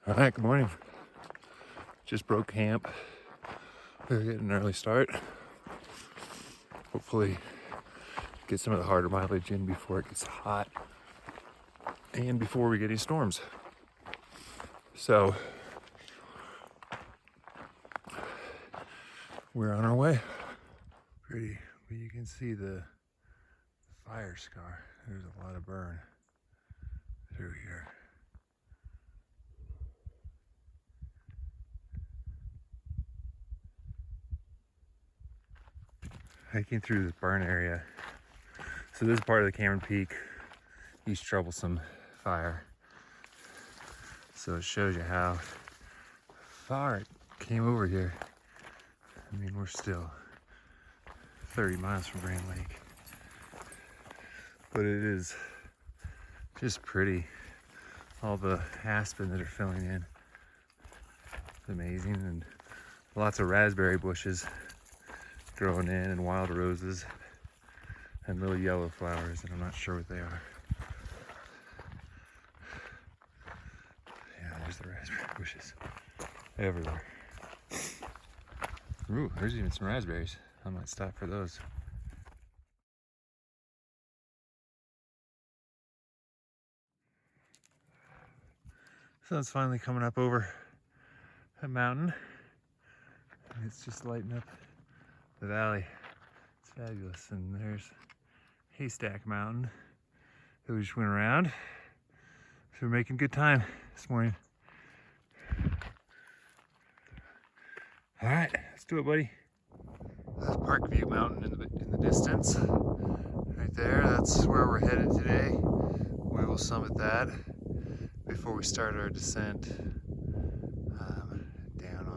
All right, good morning. Just broke camp. We're getting an early start. Hopefully get some of the harder mileage in before it gets hot and before we get any storms. So we're on our way. Pretty, you can see the fire scar. There's a lot of burn through here. Hiking through this burn area. So this is part of the Cameron Peak East Troublesome fire. So it shows you how far it came over here. I mean, we're still 30 miles from Grand Lake. But it is just pretty. All the aspen that are filling in. It's amazing. And lots of raspberry bushes growing in and wild roses and little yellow flowers, and I'm not sure what they are. Yeah, there's the raspberry bushes everywhere. Ooh, there's even some raspberries. I might stop for those. So it's finally coming up over a mountain. It's just lighting up the valley. It's fabulous. And there's Haystack Mountain that we just went around. So we're making good time this morning. All right, let's do it, buddy. That's Parkview Mountain in the distance. Right there, that's where we're headed today. We will summit that before we start our descent down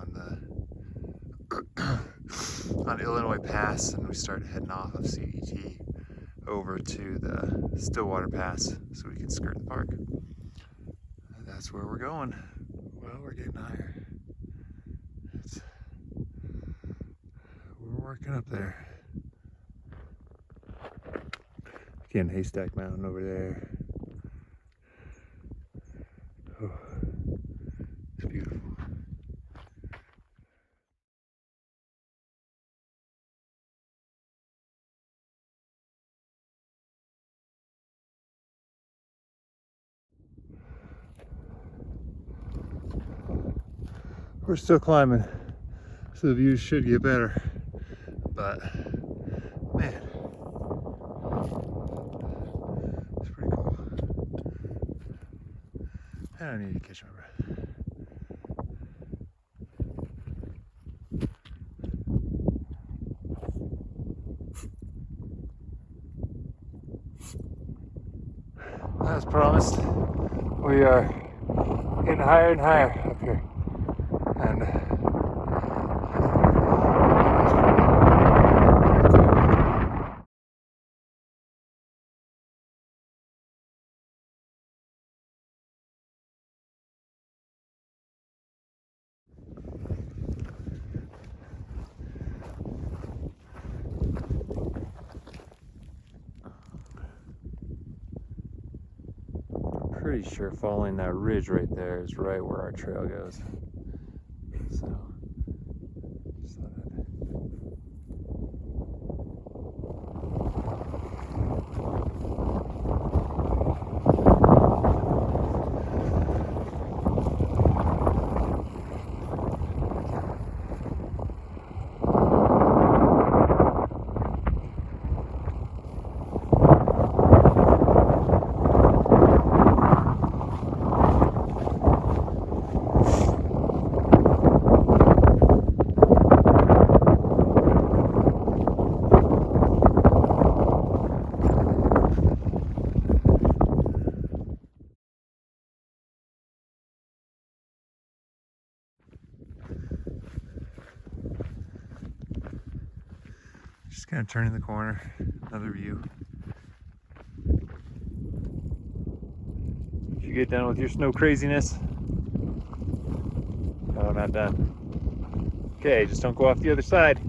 on Illinois Pass, and we start heading off of CDT over to the Stillwater Pass so we can skirt the park. That's where we're going. Well, we're getting higher. We're working up there. Again, Haystack Mountain over there. Oh, it's beautiful. We're still climbing, so the views should get better. But man, it's pretty cool. I don't need to catch my breath. As promised, we are getting higher and higher up here. And pretty sure following that ridge right there is right where our trail goes. So, just thought just kind of turning the corner, another view. If you get done with your snow craziness, no, I'm not done. Okay, just don't go off the other side.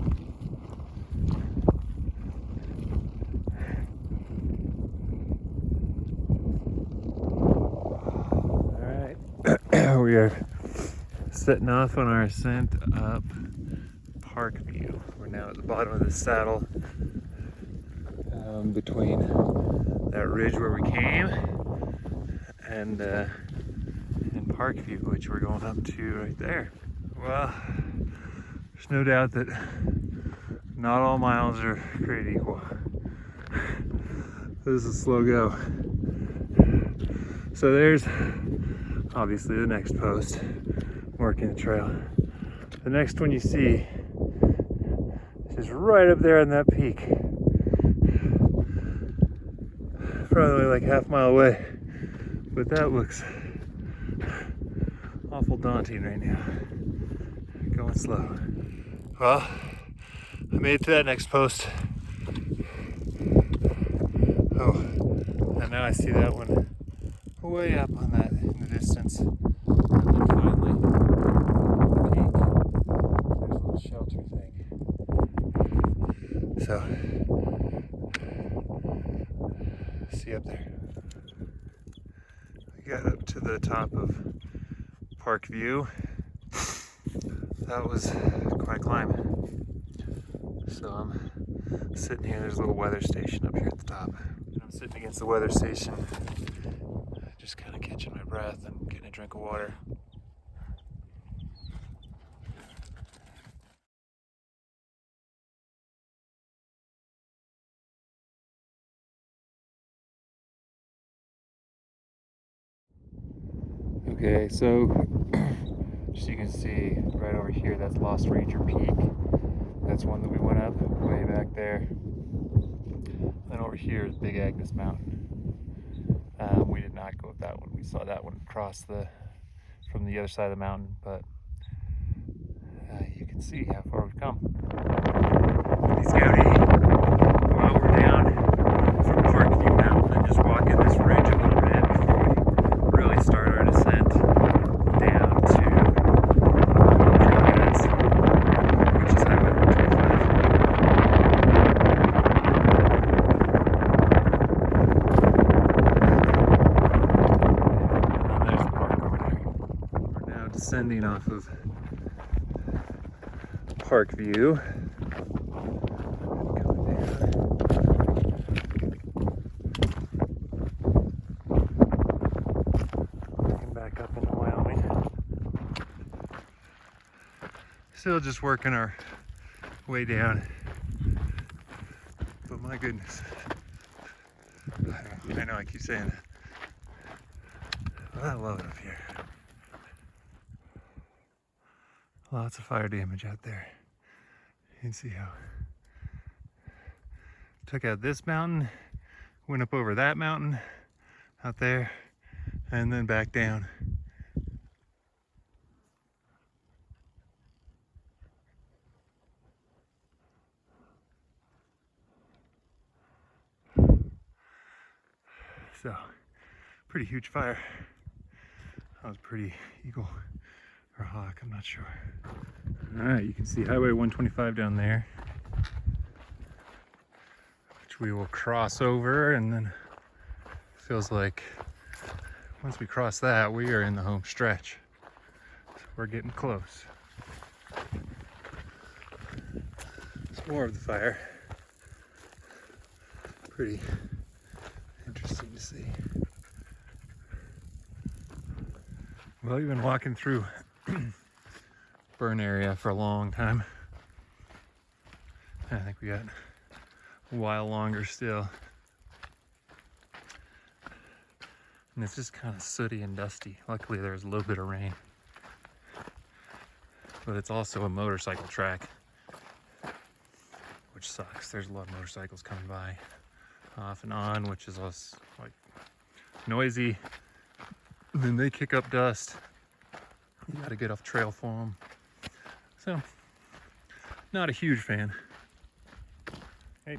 All right. We are setting off on our ascent up Parkview. We're now at the bottom of the saddle, between that ridge where we came and Parkview, which we're going up to right there. Well, there's no doubt that not all miles are created equal. This is a slow go. So there's obviously the next post, marking the trail. The next one you see is right up there on that peak. Probably like half-mile away, but that looks awful daunting right now. Going slow. Well, I made it to that next post. Oh, and now I see that one way up on that in the distance. And then finally, peak. There's a little shelter thing. So, see up there. We got up to the top of Parkview. That was quite a climb. So I'm sitting here, there's a little weather station up here at the top. And I'm sitting against the weather station, just kind of catching my breath and getting a drink of water. Okay, so just you can see right over here, that's Lost Ranger Peak. That's one that we went up way back there. Then over here is Big Agnes Mountain. We did not go up that one. We saw that one across from the other side of the mountain, but you can see how far we've come. Hey, Scouty, while we're down from Parkview Mountain and just walking this ridge a little bit before we really start our descent down to Pass, which is Highway 125. And then there's the park over there. We're now descending off of Parkview. Back up into Wyoming. Still just working our way down. But my goodness. I know I keep saying it. But I love it up here. Lots of fire damage out there. You can see how took out this mountain, went up over that mountain out there, and then back down. So, pretty huge fire. That was pretty eagle or hawk, I'm not sure. All right, you can see Highway 125 down there, which we will cross over, and then feels like once we cross that, we are in the home stretch. So we're getting close. It's more of the fire. Pretty interesting to see. Well, we've been walking through burn area for a long time. I think we got a while longer still. And it's just kind of sooty and dusty. Luckily there's a little bit of rain. But it's also a motorcycle track, which sucks. There's a lot of motorcycles coming by off and on, which is less like noisy. And then they kick up dust. You gotta get off trail for them. So, not a huge fan. Hey.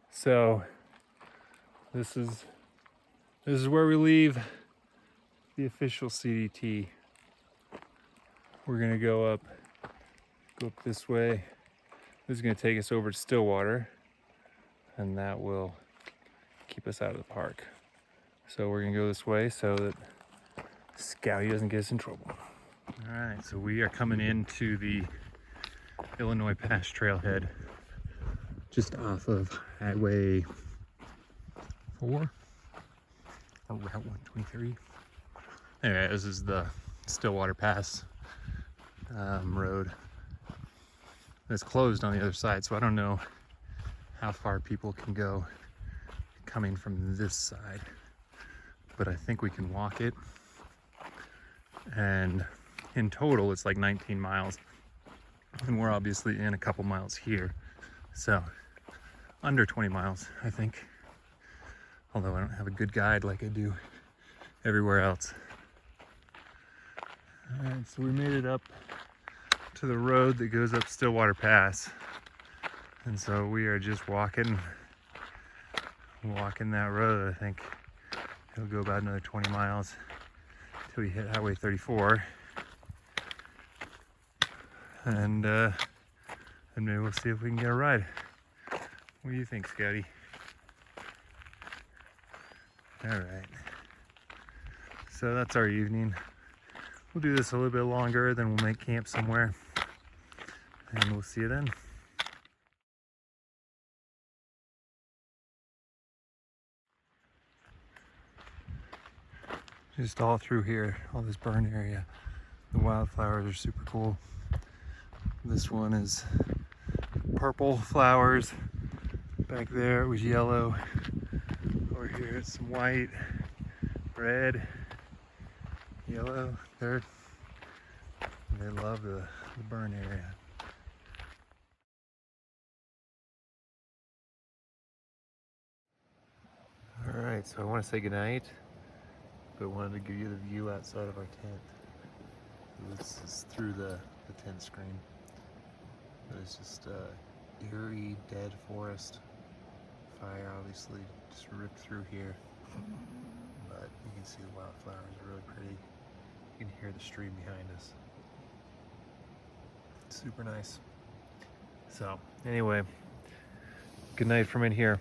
So, this is where we leave the official CDT. We're gonna go up this way. This is gonna take us over to Stillwater, and that will keep us out of the park. So we're gonna go this way so that Scouty doesn't get us in trouble. All right, so we are coming into the Illinois Pass trailhead, just off of Highway 4 or Route 123. Anyway, this is the Stillwater Pass road. It's closed on the other side, so I don't know how far people can go coming from this side, but I think we can walk it. And in total, it's like 19 miles. And we're obviously in a couple miles here. So under 20 miles, I think. Although I don't have a good guide like I do everywhere else. All right, so we made it up to the road that goes up Stillwater Pass. And so we are just walking that road. I think it'll go about another 20 miles till we hit Highway 34. And maybe we'll see if we can get a ride. What do you think, Scouty? All right. So that's our evening. We'll do this a little bit longer, then we'll make camp somewhere. And we'll see you then. Just all through here, all this burn area. The wildflowers are super cool. This one is purple flowers. Back there it was yellow. Over here it's some white, red, yellow. They love the burn area. All right, so I want to say goodnight, but wanted to give you the view outside of our tent. This is through the tent screen. But it's just eerie, dead forest. Fire obviously just ripped through here. But you can see the wildflowers are really pretty. You can hear the stream behind us. It's super nice. So anyway, good night from in here.